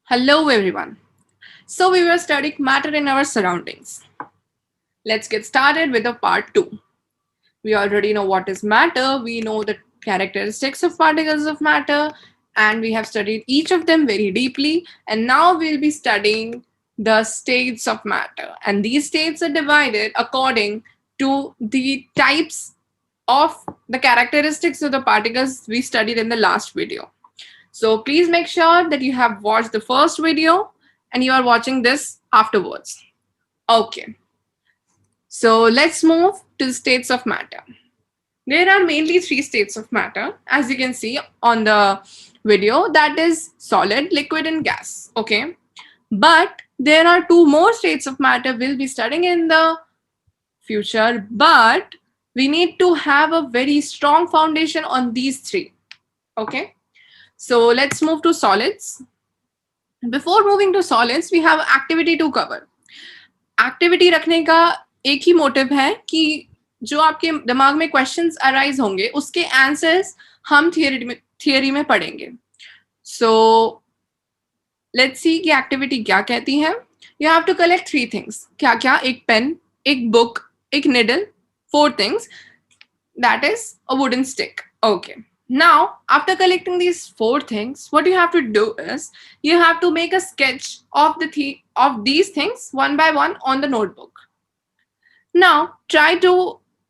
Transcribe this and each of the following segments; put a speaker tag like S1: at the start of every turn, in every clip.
S1: Hello, everyone. So, we were studying matter in our surroundings. Let's get started with the part 2. We already know what is matter, we know the characteristics of particles of matter, and we have studied each of them very deeply. And now we'll be studying the states of matter. And these states are divided according to the types of the characteristics of the particles we studied in the last video. So please make sure that you have watched the first video and you are watching this afterwards. Okay, so let's move to the states of matter. There are mainly three states of matter, as you can see on the video, that is solid, liquid, and gas. Okay, but there are two more states of matter we'll be studying in the future, but we need to have a very strong foundation on these three. Okay, so let's move to solids. Before moving to solids, we have activity to cover. Activity रखने का एक ही motive है कि जो आपके दिमाग में questions arise होंगे उसके आंसर्स हम थियरी में पढ़ेंगे. सो लेट्स सी कि एक्टिविटी क्या कहती है. You have to collect three things. क्या क्या? एक पेन, एक बुक, एक needle. Four things. That is a wooden stick. Okay. Now, after collecting these four things, what you have to do is you have to make a sketch of these things one by one on the notebook. Now, try to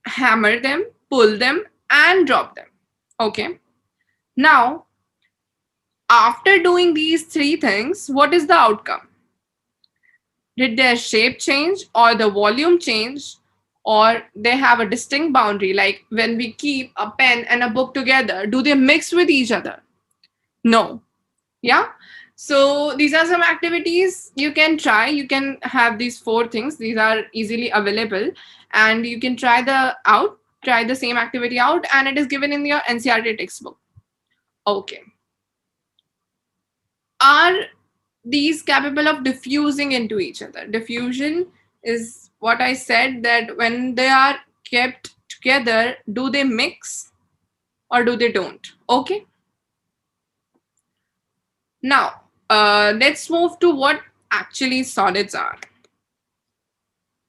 S1: hammer them, pull them, and drop them. Okay. Now, after doing these three things, what is the outcome? Did their shape change or the volume change? Or they have a distinct boundary, like when we keep a pen and a book together, do they mix with each other? No. Yeah. So these are some activities you can try. You can have these four things. These are easily available and you can try the same activity out, and it is given in your NCERT textbook. Okay. Are these capable of diffusing into each other? Diffusion is what I said, that when they are kept together, do they mix or do they don't? Okay. Now, let's move to what actually solids are.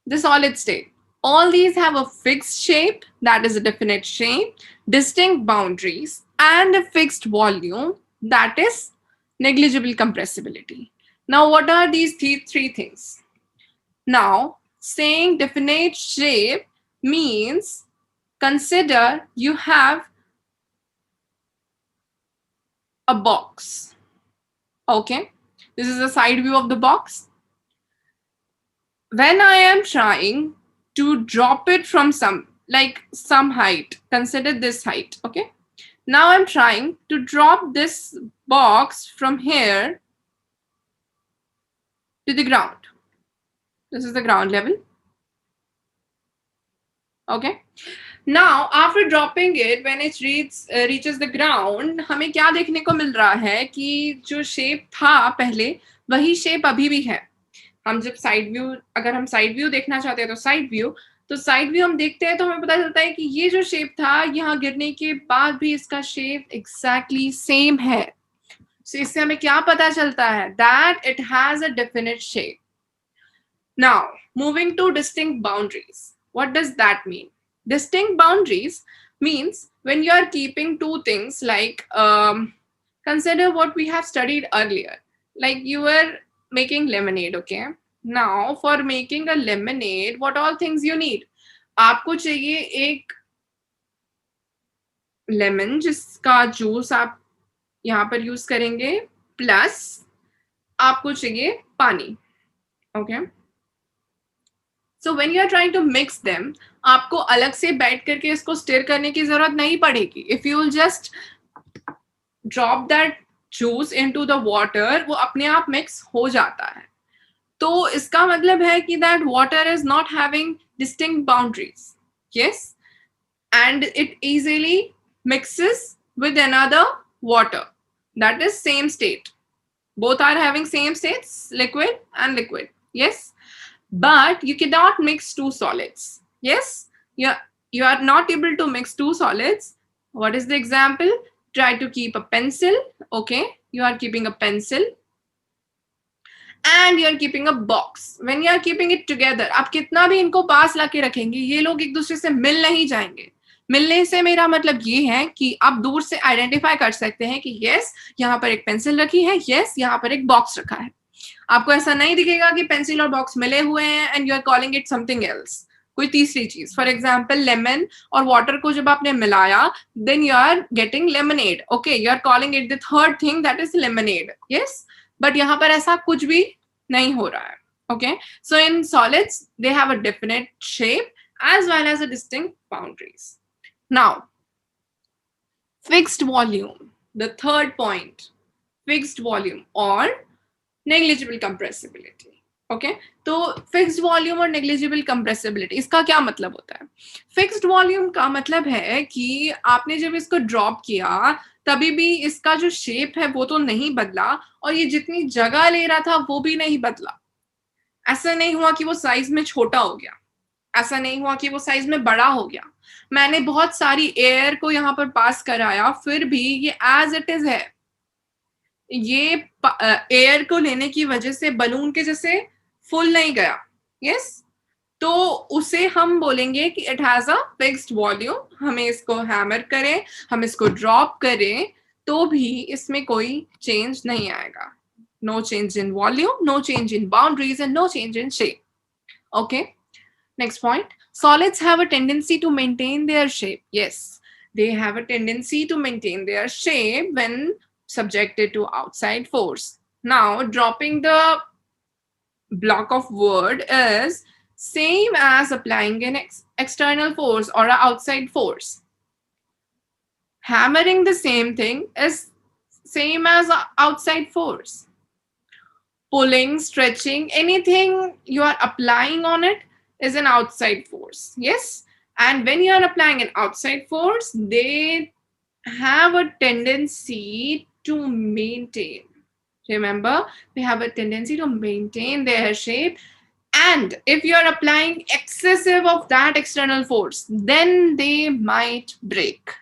S1: The solid state. All these have a fixed shape, that is a definite shape, distinct boundaries, and a fixed volume, that is negligible compressibility. Now, what are these three things? Now, saying definite shape means consider you have a box. Okay, this is a side view of the box. When I am trying to drop it from some height, consider this height. Okay, now I'm trying to drop this box from here to the ground. This is the ground level. Okay. Now, after dropping it, when it reaches the ground, हमें क्या देखने को मिल रहा है कि जो shape था पहले वही शेप अभी भी है. हम जब अगर हम साइड व्यू देखना चाहते हैं तो साइड व्यू हम देखते हैं तो हमें पता चलता है कि ये जो शेप था यहाँ गिरने के बाद भी इसका शेप एग्जैक्टली सेम है. So इससे हमें क्या पता चलता है? That it has a definite shape. Now, moving to distinct boundaries. What does that mean? Distinct boundaries means when you are keeping two things, like consider what we have studied earlier. Like you were making lemonade, okay? Now, for making a lemonade, what all things you need? आपको चाहिए एक lemon जिसका juice आप यहाँ पर use करेंगे, plus आपको चाहिए पानी. Okay. So when you are trying to mix them, आपको अलग से बैठ करके इसको स्टिर करने की जरूरत नहीं पड़ेगी. If you will just drop that juice into the water, वो अपने आप मिक्स हो जाता है. तो इसका मतलब है कि that water is not having distinct boundaries. Yes, and it easily mixes with another water, that is same state. Both are having same states, liquid and liquid. Yes, but you cannot mix two solids. Yes, you are not able to mix two solids. What is the example? Try to keep a pencil. Okay, you are keeping a pencil and you are keeping a box. When you are keeping it together, आप कितना भी इनको पास लाके रखेंगे, ये लोग एक दूसरे से मिल नहीं जाएंगे. मिलने से मेरा मतलब ये है कि आप दूर से आइडेंटिफाई कर सकते हैं कि यस यहाँ पर एक पेंसिल रखी है, यस यहाँ पर एक बॉक्स रखा है. आपको ऐसा नहीं दिखेगा कि पेंसिल और बॉक्स मिले हुए हैं and you are calling it something else, कोई तीसरी चीज. फॉर एग्जाम्पल लेमन और वाटर को जब आपने मिलाया, then you are getting lemonade. Okay, you are calling it the third thing, that is lemonade. Yes, but यहाँ पर ऐसा कुछ भी नहीं हो रहा है. Okay, so in solids they have a definite shape as well as a distinct boundaries. Now, fixed volume, the third point, fixed volume or negligible compressibility. Okay, तो फिक्स्ड वॉल्यूम और नेग्लिजिबल कंप्रेसिबिलिटी, इसका क्या मतलब होता है? Fixed volume का मतलब है कि आपने जब इसको ड्रॉप किया तभी भी इसका जो शेप है वो तो नहीं बदला, और ये जितनी जगह ले रहा था वो भी नहीं बदला. ऐसा नहीं हुआ कि वो साइज में छोटा हो गया, ऐसा नहीं हुआ कि वो साइज में बड़ा हो गया. मैंने बहुत सारी एयर को यहाँ पर पास कराया, फिर भी ये एज इट इज है. ये एयर को लेने की वजह से बलून के जैसे फुल नहीं गया. यस, तो उसे हम बोलेंगे कि it has a fixed volume. हमें इसको हैमर करें, हम इसको ड्रॉप करें, तो भी इसमें कोई चेंज नहीं आएगा. No change in volume, no change in boundaries and no change in shape. Okay, next point, solids have a tendency to maintain their shape. Yes, they have a tendency to maintain their shape when subjected to outside force. Now, dropping the block of wood is same as applying an external force or an outside force. Hammering the same thing is same as outside force. Pulling, stretching, anything you are applying on it is an outside force. Yes, and when you are applying an outside force, they have a tendency to maintain. Remember, they have a tendency to maintain their shape, and if you are applying excessive of that external force, then they might break.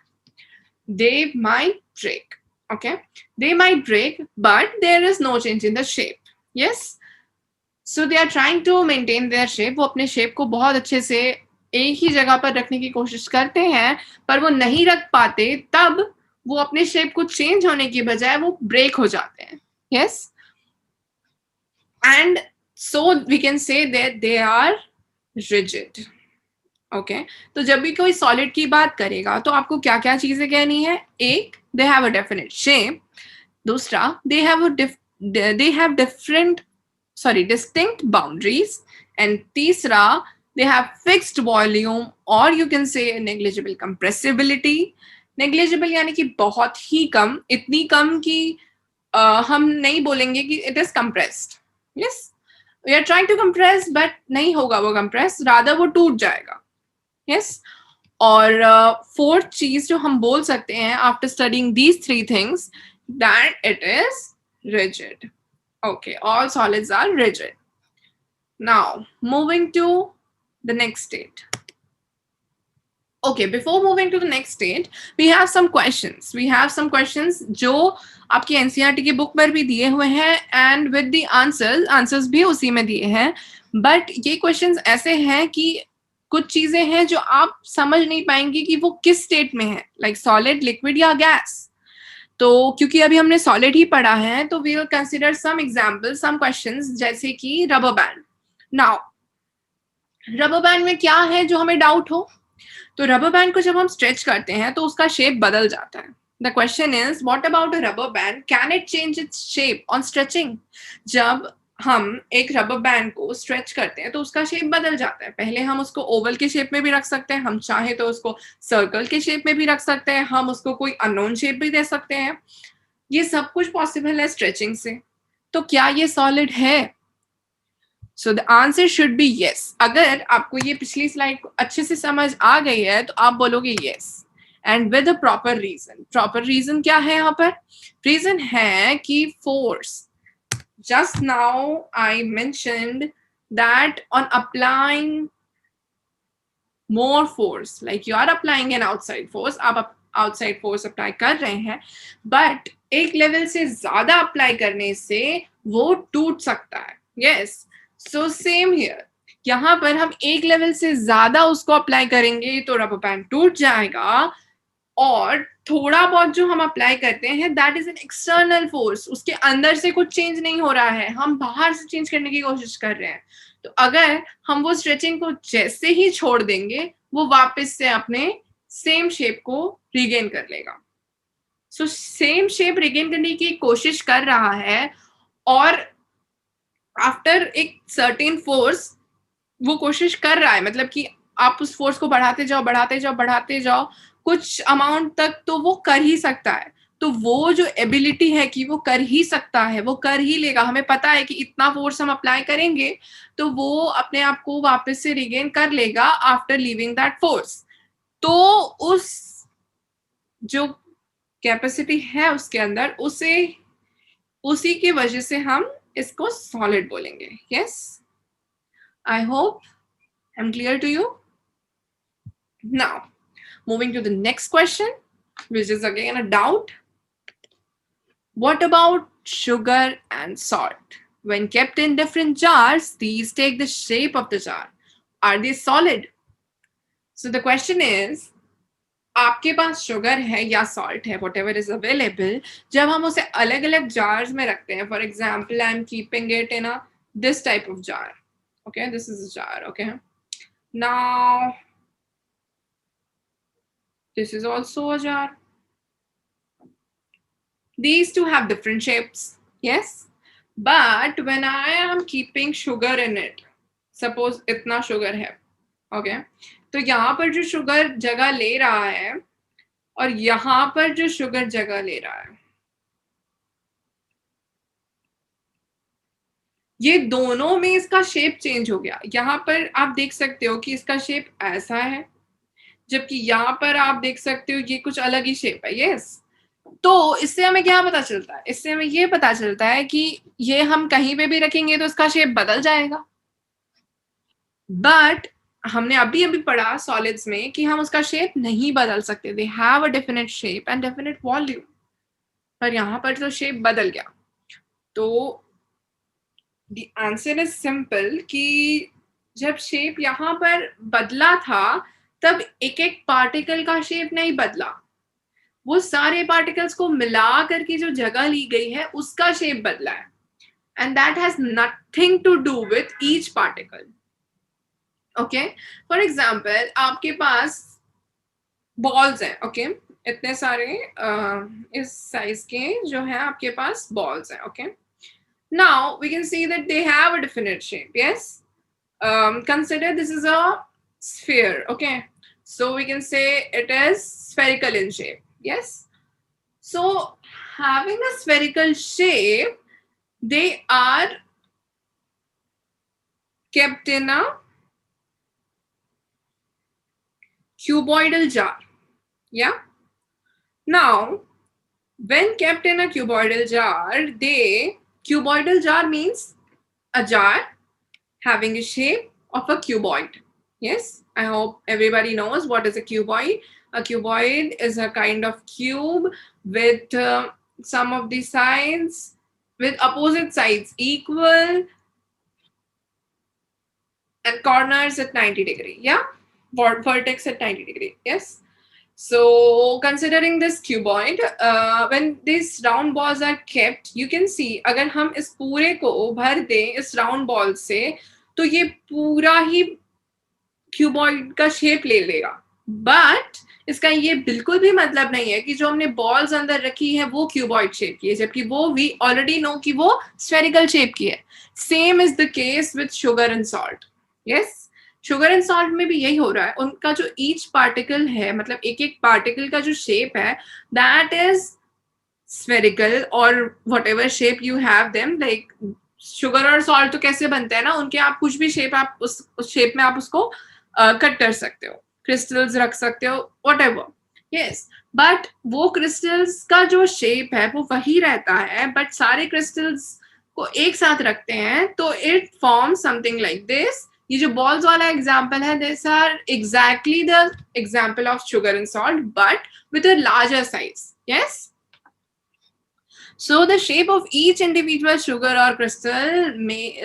S1: They might break. Okay, they might break, but there is no change in the shape. Yes, so they are trying to maintain their shape. वो अपने shape को बहुत अच्छे से एक ही जगह पर रखने की कोशिश करते हैं, पर वो नहीं रख पाते, तब वो अपने शेप को चेंज होने की बजाय वो ब्रेक हो जाते हैं. Yes, and so we can say that they are rigid. Okay, तो जब भी कोई सॉलिड की बात करेगा तो आपको क्या क्या चीजें कहनी है? एक, they have a definite shape. दूसरा, they have distinct boundaries, and तीसरा, they have fixed volume, or you can say negligible compressibility. negligible यानी कि बहुत ही कम, इतनी कम कि हम नहीं बोलेंगे कि it is compressed. Yes, we are trying to compress, but नहीं होगा वो compress, rather वो टूट जाएगा. Yes, और फोर्थ चीज जो हम बोल सकते हैं after studying these three things, that it is rigid. Okay, all solids are rigid. Now, moving to the next state. Okay, before moving to the next state, we have some questions. We have some questions जो आपकी NCERT की book पर भी दिए हुए हैं, and with the answers भी उसी में दिए हैं. But ये questions ऐसे हैं कि कुछ चीजें हैं जो आप समझ नहीं पाएंगे कि वो किस स्टेट में है, like solid, liquid या gas. तो क्योंकि अभी हमने सॉलिड ही पढ़ा है, तो we will consider some examples, some questions, जैसे कि rubber band. Now, rubber band में क्या है जो हमें डाउट हो? तो रबर बैंड को जब हम स्ट्रेच करते हैं तो उसका शेप बदल जाता है. The question is, what about a rubber band, can it change its shape on stretching? जब हम एक रबर बैंड को स्ट्रेच करते हैं तो उसका शेप बदल जाता है. पहले हम उसको ओवल के शेप में भी रख सकते हैं, हम चाहे तो उसको सर्कल के शेप में भी रख सकते हैं, हम उसको कोई अननोन शेप भी दे सकते हैं. ये सब कुछ पॉसिबल है स्ट्रेचिंग से. तो क्या ये सॉलिड है? So the answer should be yes. अगर आपको ये पिछली स्लाइड अच्छे से समझ आ गई है तो आप बोलोगे yes, and with a proper reason. Proper reason क्या है यहाँ पर? रीजन है कि force. Just now I mentioned that on applying more force, like you are applying an outside force, आप आउटसाइड फोर्स अप्लाई कर रहे हैं, बट एक लेवल से ज्यादा अप्लाई करने से वो टूट सकता है. यस, सो सेम हियर, यहाँ पर हम एक लेवल से ज्यादा उसको अप्लाई करेंगे तो रबर बैंड टूट जाएगा, और थोड़ा बहुत जो हम अप्लाई करते हैं that is an external force, उसके अंदर से कुछ चेंज नहीं हो रहा है, हम बाहर से चेंज करने की कोशिश कर रहे हैं. तो अगर हम वो स्ट्रेचिंग को जैसे ही छोड़ देंगे वो वापस से अपने सेम शेप को रिगेन कर लेगा. सो सेम शेप रिगेन करने की कोशिश कर रहा है, और आफ्टर एक सर्टेन फोर्स वो कोशिश कर रहा है, मतलब कि आप उस फोर्स को बढ़ाते जाओ बढ़ाते जाओ बढ़ाते जाओ, कुछ अमाउंट तक तो वो कर ही सकता है. तो वो जो एबिलिटी है कि वो कर ही सकता है, वो कर ही लेगा, हमें पता है कि इतना फोर्स हम अप्लाई करेंगे तो वो अपने आप को वापस से रिगेन कर लेगा आफ्टर लीविंग दैट फोर्स. तो उस जो कैपेसिटी है उसके अंदर, उसी की वजह से हम इसको सॉलिड बोलेंगे. Yes, I hope I'm clear to you? Now, moving to the next question, which is again a doubt. What about sugar and salt? When kept in different jars, these take the shape of the jar. Are they solid? So the question is, आपके पास sugar है या salt है, what ever is available, जब हम उसे अलग अलग jars में रखते हैं, for example I am keeping it in a this type of jar. Okay, this is a jar. Okay, now this is also a jar. These two have different shapes, yes, but when I am keeping sugar in it, suppose इतना sugar है, okay, तो यहाँ पर जो sugar जगह ले रहा है और यहाँ पर जो शुगर जगह ले रहा है, ये दोनों में इसका शेप चेंज हो गया. यहाँ पर आप देख सकते हो कि इसका शेप ऐसा है, जबकि यहाँ पर आप देख सकते हो ये कुछ अलग ही शेप है. यस, तो इससे हमें क्या पता चलता है? इससे हमें ये पता चलता है कि ये हम कहीं पे भी रखेंगे तो इसका शेप बदल जाएगा. बट हमने अभी पढ़ा सॉलिड्स में कि हम उसका शेप नहीं बदल सकते. दे have a definite shape and definite volume, पर यहाँ पर तो शेप बदल गया. तो द आंसर इज सिंपल कि जब शेप यहाँ पर बदला था तब एक एक पार्टिकल का शेप नहीं बदला, वो सारे पार्टिकल्स को मिला करके जो जगह ली गई है उसका शेप बदला है. And that has nothing to do with each particle. Okay, for example आपके पास बॉल्स हैं. ओके, इतने सारे इस साइज के जो है आपके पास बॉल्स हैं. Okay, now we can see that they have a definite shape. Yes, consider this is a sphere. Okay, so we can say it is spherical in shape. Yes, so having a spherical shape, they are kept in a cuboidal jar. Yeah, now when kept in a cuboidal jar, cuboidal jar means a jar having a shape of a cuboid. Yes, I hope everybody knows what is a cuboid. A cuboid is a kind of cube with some of the sides, with opposite sides equal and corners at 90 degree. Yeah, vertex at 90 degree. Yes. So considering this cuboid, when these round balls are kept, you can see अगर हम इस पूरे को भर दें इस round ball से तो ये पूरा ही cuboid का shape ले लेगा. But इसका ये बिल्कुल भी मतलब नहीं है कि जो हमने balls अंदर रखी है वो cuboid shape की है, जबकि वो we already know कि वो spherical shape की है. Same is the case with sugar and salt. Yes. Sugar and salt में भी यही हो रहा है. उनका जो ईच पार्टिकल है, मतलब एक एक पार्टिकल का जो शेप है, दैट इज स्फेरिकल और what ever shape you have them. Like sugar और सॉल्ट तो कैसे बनते हैं ना, उनके आप कुछ भी शेप, आप उस शेप में आप उसको कट कर सकते हो, क्रिस्टल्स रख सकते हो, वट एवर. यस, बट वो क्रिस्टल्स का जो शेप है वो वही रहता है, बट सारे क्रिस्टल्स को एक साथ रखते हैं तो it form something like this. ये जो balls वाला example है, these are exactly the example of sugar and salt, but with a larger size. Yes. So the shape of each individual sugar or crystal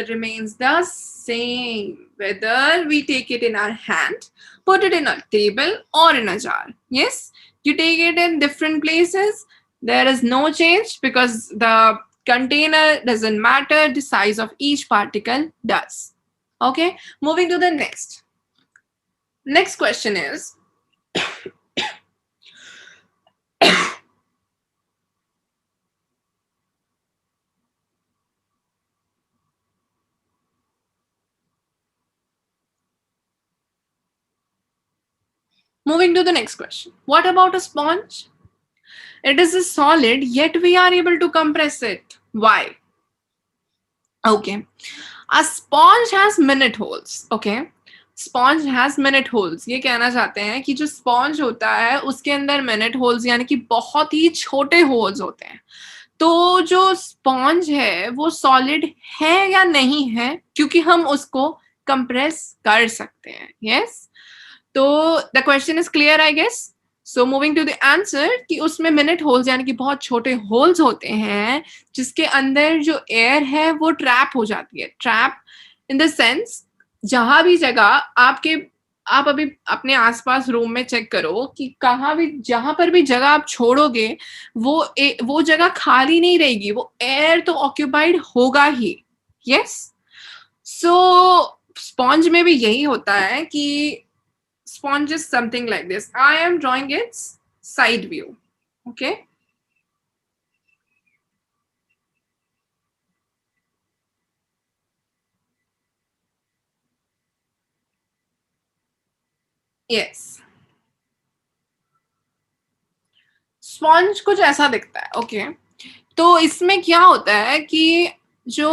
S1: remains the same, whether we take it in our hand, put it in a table or in a jar. Yes, you take it in different places, there is no change because the container doesn't matter, the size of each particle does. Okay, moving to the next. Next question is, moving to the next question. What about a sponge? It is a solid, yet we are able to compress it. Why? Okay. A sponge has minute holes. Okay. Sponge has minute holes. ये कहना चाहते हैं कि जो sponge होता है उसके अंदर minute holes यानी कि बहुत ही छोटे holes होते हैं. तो जो sponge है वो solid है या नहीं है क्योंकि हम उसको compress कर सकते हैं. Yes. तो the question is clear, I guess. So moving to the answer कि उसमें minute holes यानी कि बहुत छोटे holes होते हैं जिसके अंदर जो air है वो trap हो जाती है. Trap in the sense जहां भी जगह आप अभी अपने आसपास रूम में चेक करो कि कहाँ भी जहां पर भी जगह आप छोड़ोगे वो जगह खाली नहीं रहेगी, वो एयर तो ऑक्यूपाइड होगा ही. यस. सो स्पॉन्ज में भी यही होता है कि sponge is something like this. I am drawing its side view. Okay. Yes. Sponge कुछ ऐसा दिखता है. Okay. तो इसमें क्या होता है कि जो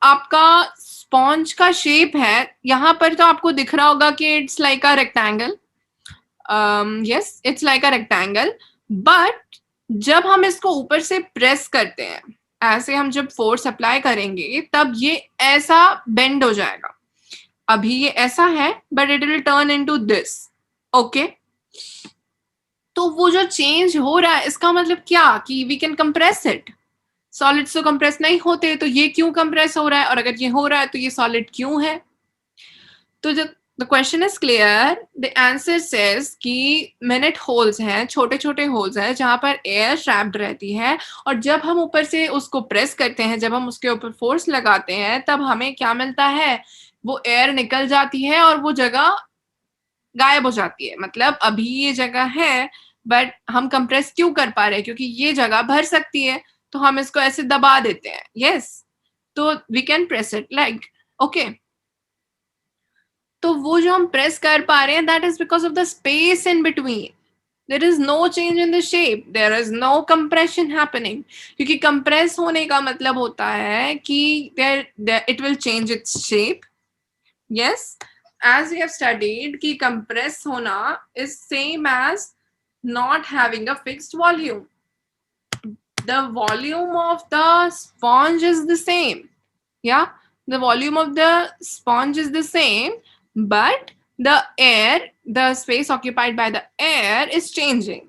S1: आपका स्पॉन्ज का शेप है यहाँ पर तो आपको दिख रहा होगा कि it's like a rectangle. Yes, it's like a rectangle. But जब हम इसको ऊपर से प्रेस करते हैं, ऐसे हम जब फोर्स अप्लाई करेंगे तब ये ऐसा बेंड हो जाएगा. अभी ये ऐसा है but it will turn into this. Okay. तो वो जो चेंज हो रहा है इसका मतलब क्या कि we can compress it. Solids तो कंप्रेस नहीं होते, तो ये क्यों कंप्रेस हो रहा है, और अगर ये हो रहा है तो ये सॉलिड क्यों है. तो जब the question is clear, the answer says कि मिनट होल्स हैं, छोटे छोटे होल्स हैं जहां पर एयर ट्रैप्ड रहती है, और जब हम ऊपर से उसको प्रेस करते हैं, जब हम उसके ऊपर फोर्स लगाते हैं, तब हमें क्या मिलता है, वो एयर निकल जाती है और वो जगह गायब हो जाती है. मतलब अभी ये जगह है बट हम कंप्रेस क्यों कर पा रहे हैं, क्योंकि ये जगह भर सकती है, तो हम इसको ऐसे दबा देते हैं. यस. तो we can press it like. Okay. तो वो जो हम प्रेस कर पा रहे हैं, that is because of the space in between. There is no change in the shape, there is no compression happening. क्योंकि कंप्रेस होने का मतलब होता है कि it will change its shape. Yes. as we have studied कि compress होना is same as not having a fixed volume. The volume of the sponge is the same. Yeah, the volume of the sponge is the same, but the air, the space occupied by the air is changing.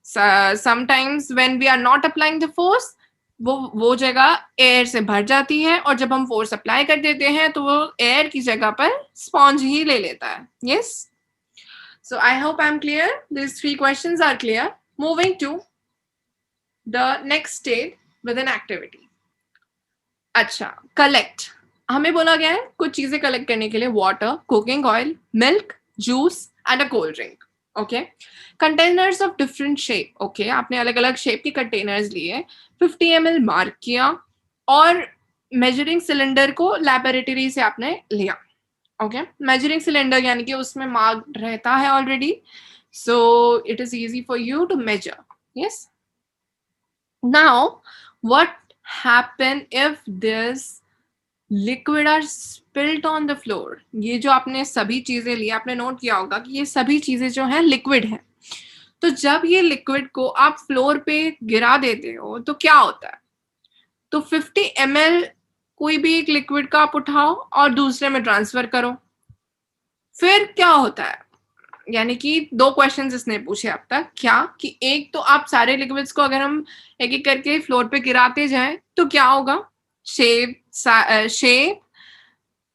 S1: So sometimes when we are not applying the force, वो जगह air से भर जाती है, और जब हम force apply कर देते हैं तो वो एयर की जगह पर स्पॉन्ज ही ले लेता है. Yes. So I hope I am clear. This 3 questions are clear. Moving to the next step with an activity. अच्छा, कलेक्ट. हमें बोला गया है कुछ चीजें कलेक्ट करने के लिए. Water, cooking oil, milk, juice and a cold drink. Okay. Containers of different shape. Okay, आपने अलग अलग शेप के कंटेनर्स लिए, 50 ml मार्क किया, और मेजरिंग सिलेंडर को लैबोरेटरी से आपने लिया. ओके. मेजरिंग सिलेंडर यानी कि उसमें मार्क रहता है already, so it is easy for you to measure. Yes. Now what happen if this liquid are spilt on the floor. ये जो आपने सभी चीजें ली, आपने नोट किया होगा कि ये सभी चीजें जो हैं लिक्विड है. तो जब ये लिक्विड को आप फ्लोर पे गिरा देते हो तो क्या होता है. तो 50 ml कोई भी एक लिक्विड का आप उठाओ और दूसरे में ट्रांसफर करो. फिर क्या होता है, यानी कि दो क्वेश्चंस इसने पूछे अब तक, क्या कि एक तो आप सारे लिक्विड्स को अगर हम एक एक करके फ्लोर पे गिराते जाएं तो क्या होगा, shape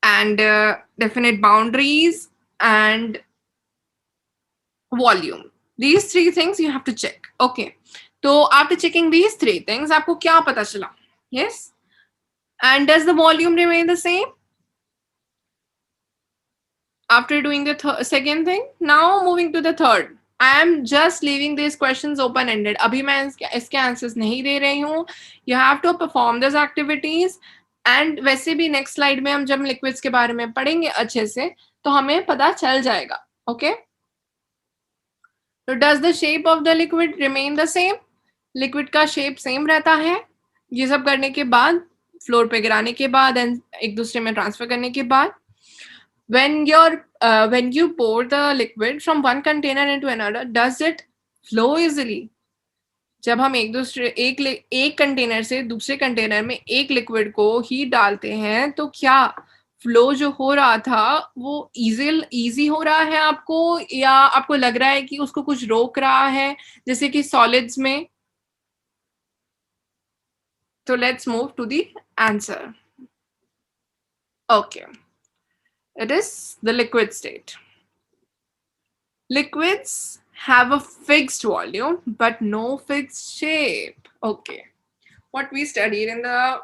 S1: and definite boundaries and volume. These three things you have to check. Okay. So after checking these three things, आपको क्या पता चला? Yes. And does the volume remain the same? After doing the second thing, now moving to the third. I am just leaving these questions open-ended. अभी मैं इसके answers नहीं दे रही हूँ. You have to perform these activities. And वैसे भी next slide में हम जब liquids के बारे में पढ़ेंगे अच्छे से, तो हमें पता चल जाएगा. Okay? So does the shape of the liquid remain the same? Liquid का shape same रहता है. ये सब करने के बाद, फ्लोर पे गिराने के बाद एंड एक दूसरे में ट्रांसफर करने के बाद, when you pour the liquid from one container into another, does it flow easily? जब हम एक कंटेनर से दूसरे कंटेनर में एक लिक्विड को ही डालते हैं तो क्या फ्लो जो हो रहा था वो इजी हो रहा है आपको, या आपको लग रहा है कि उसको कुछ रोक रहा है जैसे कि सॉलिड्स में? तो let's move to the answer. Okay, it is the liquid state. Liquids have a fixed volume but no fixed shape. Okay, what we studied in the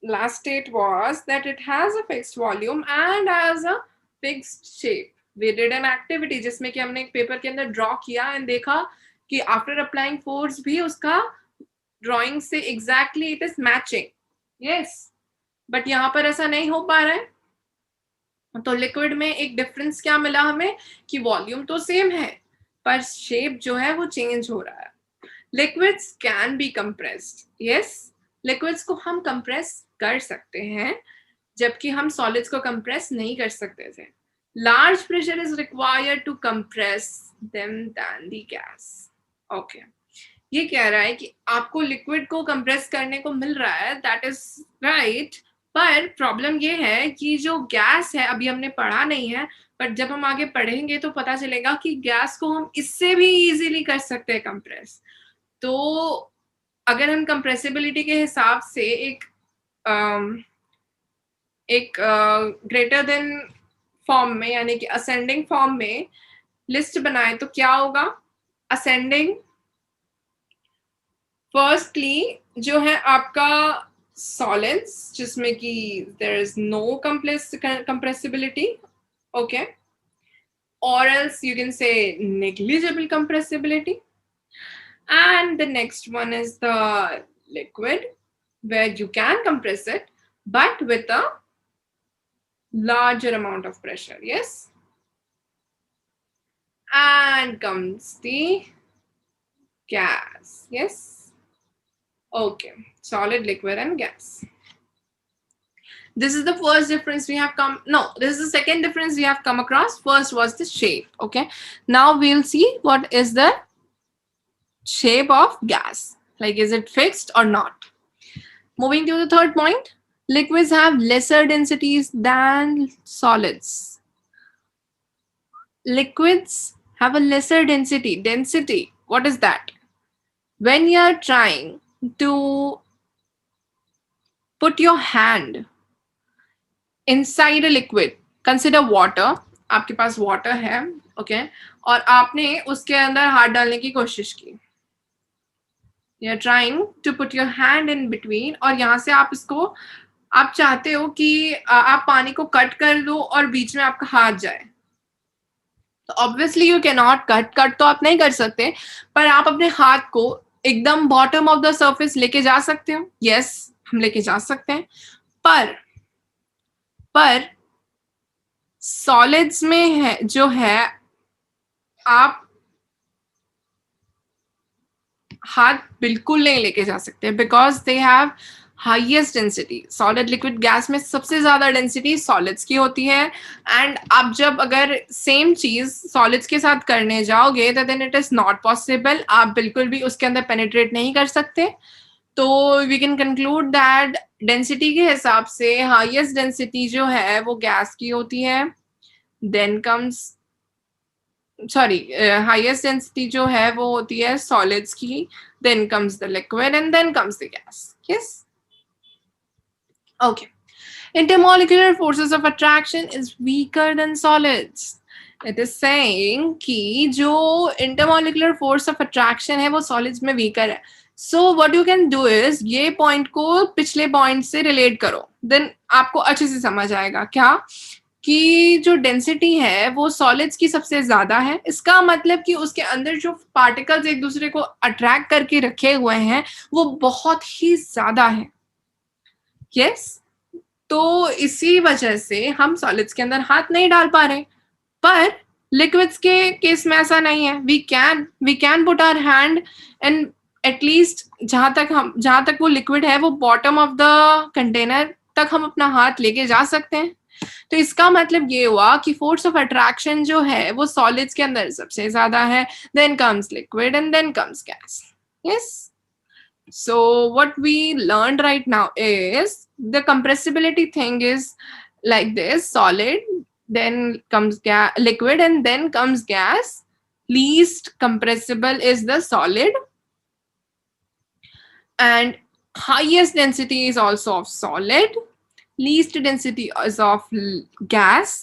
S1: last state was that it has a fixed volume and has a fixed shape. We did an activity जिसमें कि हमने एक paper के अंदर draw किया and देखा कि after applying force भी उसका ड्राइंग से exactly it is matching. Yes, but यहाँ पर ऐसा नहीं हो पा रहा है. तो लिक्विड में एक डिफरेंस क्या मिला हमें कि वॉल्यूम तो सेम है पर शेप जो है वो चेंज हो रहा है. Liquids can be compressed. Yes, liquids को हम कंप्रेस कर सकते हैं जबकि हम सॉलिड्स को कंप्रेस नहीं कर सकते थे. Large pressure is required to compress them than the gas. Okay, ये कह रहा है कि आपको लिक्विड को कंप्रेस करने को मिल रहा है, दैट इज राइट, पर प्रॉब्लम ये है कि जो गैस है अभी हमने पढ़ा नहीं है, बट जब हम आगे पढ़ेंगे तो पता चलेगा कि गैस को हम इससे भी इजीली कर सकते हैं कंप्रेस. तो अगर हम कंप्रेसिबिलिटी के हिसाब से एक ग्रेटर देन फॉर्म में यानी कि असेंडिंग फॉर्म में लिस्ट बनाए तो क्या होगा? असेंडिंग फर्स्टली जो है आपका solids जिसमें कि there is no compressibility, okay, or else you can say negligible compressibility. And the next one is the liquid where you can compress it but with a larger amount of pressure. Yes, and comes the gas. Yes, okay, solid, liquid and gas. This is the first difference we have this is the second difference we have come across. First was the shape. Okay, now we'll see what is the shape of gas, like is it fixed or not. Moving to the third point, liquids have lesser densities than solids. Liquids have a lesser density. What is that? When you are trying to put your hand inside a liquid, consider water. आपके पास water है, okay, और आपने उसके अंदर हाथ डालने की कोशिश की. You are trying to put your hand in between और यहाँ से आप इसको आप चाहते हो कि आप पानी को कट कर दो और बीच में आपका हाथ जाए. तो obviously you can not cut तो आप नहीं कर सकते, पर आप अपने हाथ को एकदम बॉटम ऑफ द सरफेस लेके जा सकते हो. यस, हम लेके जा सकते हैं, पर सॉलिड्स में है जो है आप हाथ बिल्कुल नहीं लेके जा सकते because they have highest density. Solid liquid gas में सबसे ज्यादा डेंसिटी सॉलिड्स की होती है एंड आप जब अगर सेम चीज सॉलिड्स के साथ करने जाओगे तो then it is not possible. आप बिल्कुल भी उसके अंदर पेनिट्रेट नहीं कर सकते. तो we can conclude that density के हिसाब से हाईएस्ट डेंसिटी जो है वो गैस की होती है then comes sorry highest density जो है वो होती है सॉलिड्स की, then comes the liquid and then comes the gas. Yes, okay. Intermolecular forces of attraction is weaker than solids. It is saying कि जो intermolecular force of attraction है वो solids में weaker है. So what you can do is ये point को पिछले point से relate करो, then आपको अच्छे से समझ आएगा क्या कि जो डेंसिटी है वो सॉलिड्स की सबसे ज्यादा है. इसका मतलब कि उसके अंदर जो पार्टिकल्स एक दूसरे को अट्रैक्ट करके रखे हुए हैं वो बहुत ही ज्यादा है. यस, तो इसी वजह से हम सॉलिड्स के अंदर हाथ नहीं डाल पा रहे. पर लिक्विड्स के केस में ऐसा नहीं है. We can put our hand and at least जहां तक वो लिक्विड है वो बॉटम ऑफ द कंटेनर तक हम अपना हाथ लेके जा सकते हैं. तो इसका मतलब ये हुआ कि फोर्स ऑफ अट्रैक्शन जो है वो सॉलिड्स के अंदर सबसे ज्यादा है, then comes liquid and then comes gas. Yes, so what we learned right now is the compressibility thing is like this: solid, then comes liquid, and then comes gas. Least compressible is the solid, and highest density is also of solid, least density is of gas,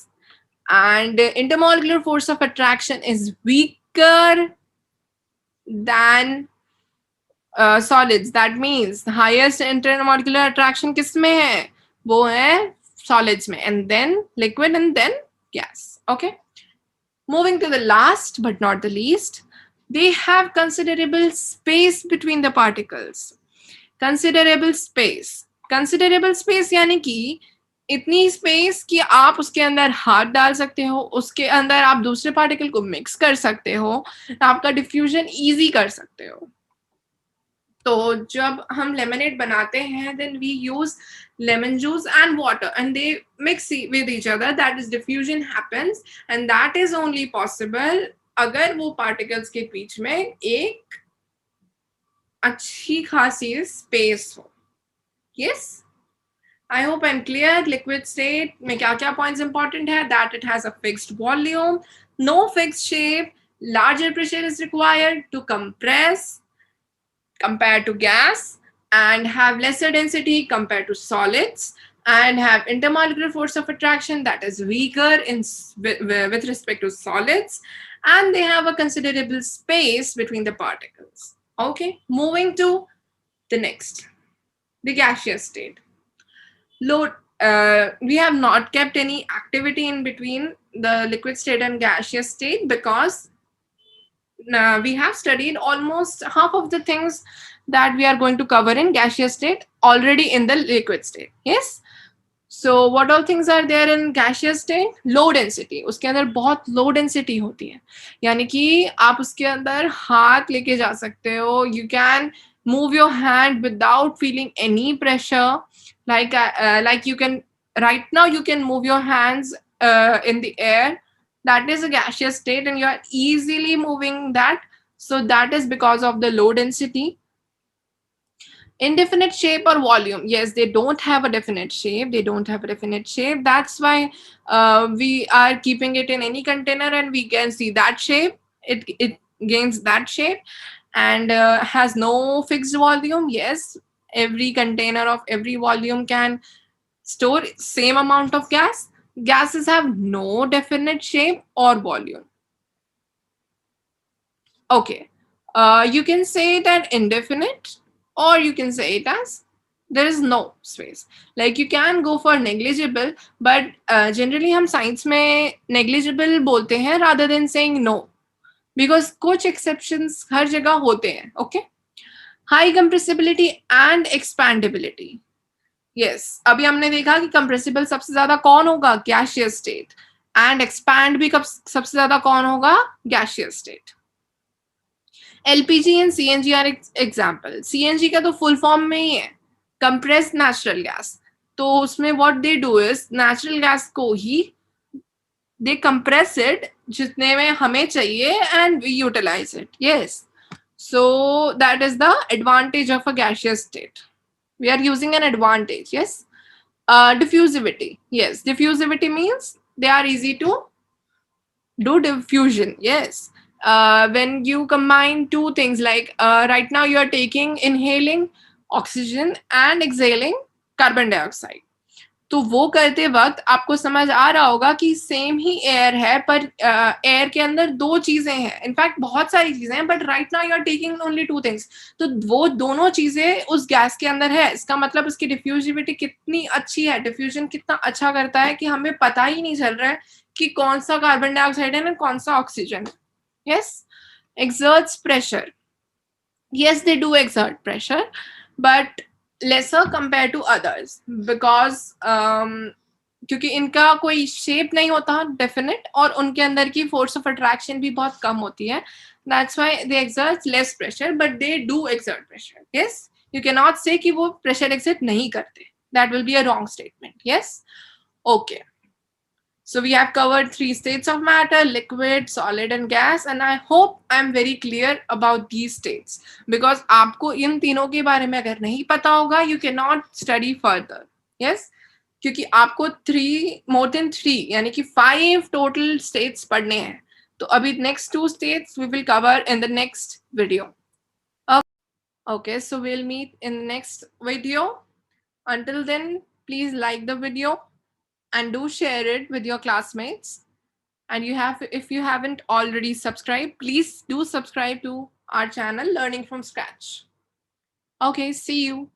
S1: and intermolecular force of attraction is weaker than solids. That means highest intermolecular attraction किसमें है? वो है solids में, and then liquid and then gas. Okay. Moving to the last but not the least, they have considerable space between the particles. Considerable space यानी कि इतनी space कि आप उसके अंदर हाथ डाल सकते हो, उसके अंदर आप दूसरे पार्टिकल को मिक्स कर सकते हो, आपका डिफ्यूजन इजी कर सकते हो. तो जब हम लेमनेड बनाते हैं then we use lemon juice and water and they mix with each other. That is diffusion happens and that is only possible अगर वो particles के बीच में एक अच्छी खासी स्पेस हो. Yes, I hope I'm clear. Liquid state में क्या क्या points important है? That it has a fixed volume, no fixed shape, larger pressure is required to compress compared to gas, and have lesser density compared to solids, and have intermolecular force of attraction that is weaker with respect to solids, and they have a considerable space between the particles. Okay, moving to the next, the gaseous state. We have not kept any activity in between the liquid state and gaseous state because we have studied almost half of the things that we are going to cover in gaseous state already in the liquid state. Yes, so what all things are there in gaseous state? Low density. उसके अंदर बहुत low density होती है, यानी कि आप उसके अंदर हाथ लेके जा सकते हो. You can move your hand without feeling any pressure. Like you can right now you can move your hands in the air. That is a gaseous state and you are easily moving that. So that is because of the low density. Indefinite shape or volume. Yes, they don't have a definite shape. That's why we are keeping it in any container and we can see that shape. It gains that shape and has no fixed volume. Yes, every container of every volume can store same amount of gas. Gases have no definite shape or volume. Okay, you can say it as indefinite or you can say it as there is no space. Like you can go for negligible, but generally हम science में negligible बोलते हैं rather than saying no, because कुछ exceptions हर जगह होते हैं. Okay, high compressibility and expandability. Yes, अभी हमने देखा कि compressible सबसे ज्यादा कौन होगा? Gaseous state. And expand भी सबसे ज्यादा कौन होगा? Gaseous state. LPG and CNG are example. CNG का तो full form में ही है compressed natural gas. तो उसमें what they do is natural gas को ही they compress it जितने में हमें चाहिए and we utilize it. Yes, so that is the advantage of a gaseous state. We are using an advantage. Yes, diffusivity. Yes, diffusivity means they are easy to Do diffusion, yes. When you combine two things, like right now you are taking, inhaling oxygen and exhaling carbon dioxide. तो वो करते वक्त आपको समझ आ रहा होगा कि same ही air है, पर एयर के अंदर दो चीजें हैं, इनफैक्ट बहुत सारी चीजें हैं, but right now you are taking only two things. तो वो दोनों चीजें उस गैस के अंदर है. इसका मतलब उसकी डिफ्यूजिविटी कितनी अच्छी है, डिफ्यूजन कितना अच्छा करता है कि हमें पता ही नहीं चल रहा है कि कौन सा कार्बन डाइऑक्साइड है ना कौन सा ऑक्सीजन है. Yes. Exerts pressure. Yes, they do exert pressure, but lesser compared to others, because क्योंकि इनका कोई शेप नहीं होता डेफिनेट, और उनके अंदर की फोर्स ऑफ अट्रैक्शन भी बहुत कम होती है. That's why they exert less pressure, but they do exert pressure. Yes, you cannot say कि वो प्रेशर exert नहीं करते. That will be a wrong statement. Yes. Okay. So we have covered three states of matter: liquid, solid and gas, and I hope I'm very clear about these states, because आपको इन तीनों के बारे में अगर नहीं पता होगा, you cannot study further. Yes, क्योंकि आपको more than three यानी कि 5 total states पढ़ने हैं. तो अभी next 2 states we will cover in the next video. Okay, so we'll meet in the next video. Until then, please like the video and do share it with your classmates. And if you haven't already subscribed, please do subscribe to our channel Learning from Scratch. Okay, see you.